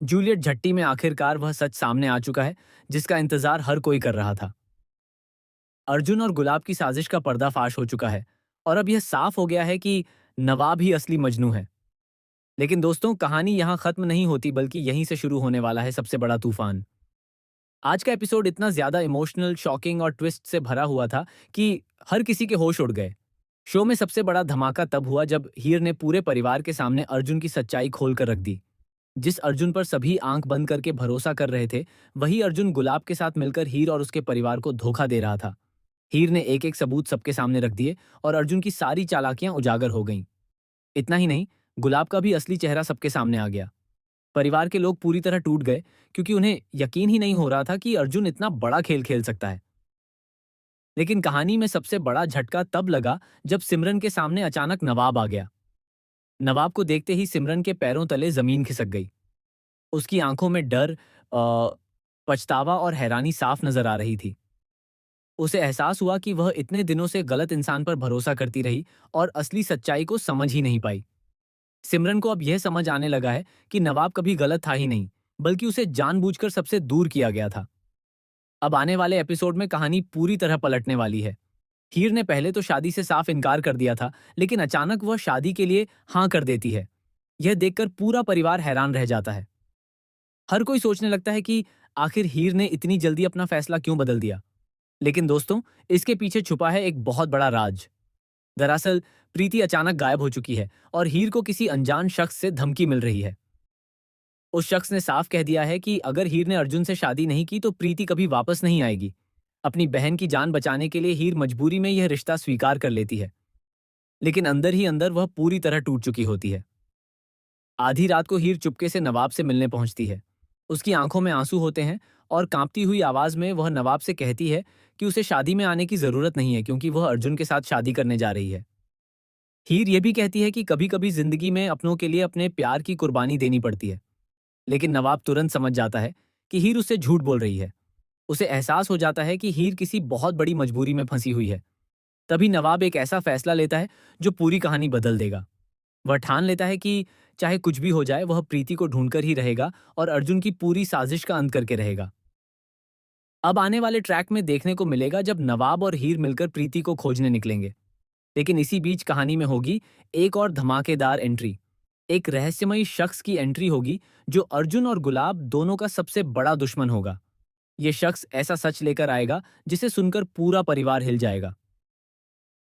Juliet झट्टी में आखिरकार वह सच सामने आ चुका है जिसका इंतजार हर कोई कर रहा था। अर्जुन और गुलाब की साजिश का पर्दाफाश हो चुका है और अब यह साफ हो गया है कि नवाब ही असली मजनू है। लेकिन दोस्तों, कहानी यहां खत्म नहीं होती बल्कि यहीं से शुरू होने वाला है सबसे बड़ा तूफान। आज का एपिसोड इतना ज्यादा इमोशनल, शॉकिंग और ट्विस्ट से भरा हुआ था कि हर किसी के होश उड़ गए। शो में सबसे बड़ा धमाका तब हुआ जब हीर ने पूरे परिवार के सामने अर्जुन की सच्चाई खोल कर रख दी। जिस अर्जुन पर सभी आंख बंद करके भरोसा कर रहे थे, वही अर्जुन गुलाब के साथ मिलकर हीर और उसके परिवार को धोखा दे रहा था। हीर ने एक एक सबूत सबके सामने रख दिए और अर्जुन की सारी चालाकियां उजागर हो गईं। इतना ही नहीं, गुलाब का भी असली चेहरा सबके सामने आ गया। परिवार के लोग पूरी तरह टूट गए क्योंकि उन्हें यकीन ही नहीं हो रहा था कि अर्जुन इतना बड़ा खेल खेल सकता है। लेकिन कहानी में सबसे बड़ा झटका तब लगा जब सिमरन के सामने अचानक नवाब आ गया। नवाब को देखते ही सिमरन के पैरों तले जमीन खिसक गई। उसकी आंखों में डर, पछतावा और हैरानी साफ नजर आ रही थी। उसे एहसास हुआ कि वह इतने दिनों से गलत इंसान पर भरोसा करती रही और असली सच्चाई को समझ ही नहीं पाई। सिमरन को अब यह समझ आने लगा है कि नवाब कभी गलत था ही नहीं, बल्कि उसे जानबूझकर सबसे दूर किया गया था। अब आने वाले एपिसोड में कहानी पूरी तरह पलटने वाली है। हीर ने पहले तो शादी से साफ इनकार कर दिया था, लेकिन अचानक वह शादी के लिए हाँ कर देती है। यह देखकर पूरा परिवार हैरान रह जाता है। हर कोई सोचने लगता है कि आखिर हीर ने इतनी जल्दी अपना फैसला क्यों बदल दिया। लेकिन दोस्तों, इसके पीछे छुपा है एक बहुत बड़ा राज। दरअसल प्रीति अचानक गायब हो चुकी है और हीर को किसी अनजान शख्स से धमकी मिल रही है। उस शख्स ने साफ कह दिया है कि अगर हीर ने अर्जुन से शादी नहीं की तो प्रीति कभी वापस नहीं आएगी। अपनी बहन की जान बचाने के लिए हीर मजबूरी में यह रिश्ता स्वीकार कर लेती है, लेकिन अंदर ही अंदर वह पूरी तरह टूट चुकी होती है। आधी रात को हीर चुपके से नवाब से मिलने पहुंचती है। उसकी आंखों में आंसू होते हैं और कांपती हुई आवाज में वह नवाब से कहती है कि उसे शादी में आने की जरूरत नहीं है क्योंकि वह अर्जुन के साथ शादी करने जा रही है। हीर यह भी कहती है कि कभी कभी जिंदगी में अपनों के लिए अपने प्यार की कुर्बानी देनी पड़ती है। लेकिन नवाब तुरंत समझ जाता है कि हीर उससे झूठ बोल रही है। उसे एहसास हो जाता है कि हीर किसी बहुत बड़ी मजबूरी में फंसी हुई है। तभी नवाब एक ऐसा फैसला लेता है जो पूरी कहानी बदल देगा। वह ठान लेता है कि चाहे कुछ भी हो जाए, वह प्रीति को ढूंढकर ही रहेगा और अर्जुन की पूरी साजिश का अंत करके रहेगा। अब आने वाले ट्रैक में देखने को मिलेगा जब नवाब और हीर मिलकर प्रीति को खोजने निकलेंगे। लेकिन इसी बीच कहानी में होगी एक और धमाकेदार एंट्री। एक रहस्यमयी शख्स की एंट्री होगी जो अर्जुन और गुलाब दोनों का सबसे बड़ा दुश्मन होगा। यह शख्स ऐसा सच लेकर आएगा जिसे सुनकर पूरा परिवार हिल जाएगा।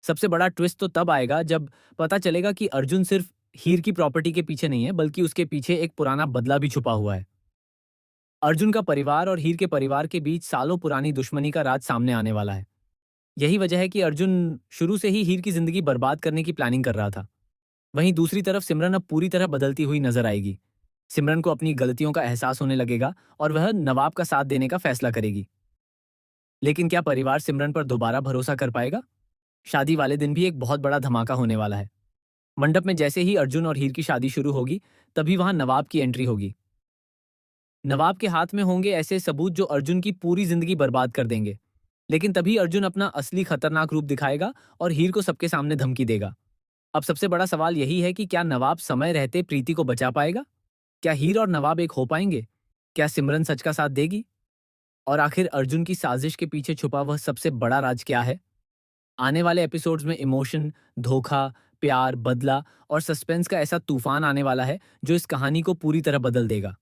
सबसे बड़ा ट्विस्ट तो तब आएगा जब पता चलेगा कि अर्जुन सिर्फ हीर की प्रॉपर्टी के पीछे नहीं है, बल्कि उसके पीछे एक पुराना बदला भी छुपा हुआ है। अर्जुन का परिवार और हीर के परिवार के बीच सालों पुरानी दुश्मनी का राज सामने आने वाला है। यही वजह है कि अर्जुन शुरू से ही हीर की जिंदगी बर्बाद करने की प्लानिंग कर रहा था। वहीं दूसरी तरफ सिमरन अब पूरी तरह बदलती हुई नजर आएगी। सिमरन को अपनी गलतियों का एहसास होने लगेगा और वह नवाब का साथ देने का फैसला करेगी। लेकिन क्या परिवार सिमरन पर दोबारा भरोसा कर पाएगा? शादी वाले दिन भी एक बहुत बड़ा धमाका होने वाला है। मंडप में जैसे ही अर्जुन और हीर की शादी शुरू होगी, तभी वहां नवाब की एंट्री होगी। नवाब के हाथ में होंगे ऐसे सबूत जो अर्जुन की पूरी जिंदगी बर्बाद कर देंगे। लेकिन तभी अर्जुन अपना असली खतरनाक रूप दिखाएगा और हीर को सबके सामने धमकी देगा। अब सबसे बड़ा सवाल यही है कि क्या नवाब समय रहते प्रीति को बचा पाएगा? क्या हीर और नवाब एक हो पाएंगे? क्या सिमरन सच का साथ देगी? और आखिर अर्जुन की साजिश के पीछे छुपा वह सबसे बड़ा राज क्या है? आने वाले एपिसोड्स में इमोशन, धोखा, प्यार, बदला और सस्पेंस का ऐसा तूफान आने वाला है जो इस कहानी को पूरी तरह बदल देगा।